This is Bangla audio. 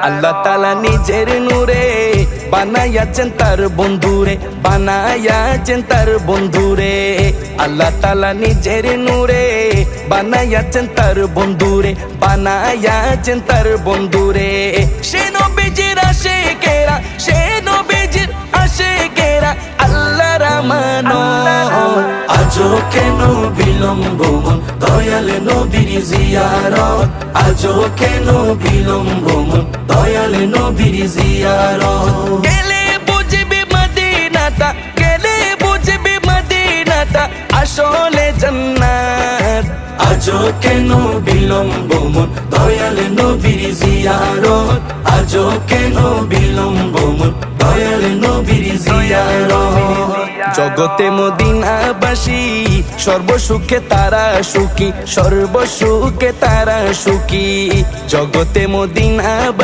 আল্লাহ তাআলা নিজের নূরে বানায়াছেন তার বন্ধুরে, বানায়াছেন তার বন্ধুরে। আল্লাহ তাআলা নিজের নূরে বানায়াছেন তার বন্ধুরে, বানায়াছেন তার বন্ধুরে। সে নবীজির আশিকেরা, সে নবীজির আশিকেরা আল্লাহর আমানত। আজও কেন বিলম্ব মন দয়াল নবীর জিয়ারত, আজও কেন বিলম্ব মন দয়াল নবীর জিয়ারত। গেলে বুঝবি মদিনাটা, গেলে বুঝবি মদিনাটা আসলে জান্নাত। আজও কেন বিলম্ব মন দয়াল নবীর জিয়ারত, আজও কেন বিলম্ব মন দয়াল নবীর জিয়ারত। জগতে মদিনাবাসী সর্বসুখে তারা সুখী, সর্বসুখে তারা সুখী। জগতে মদিনাবাসী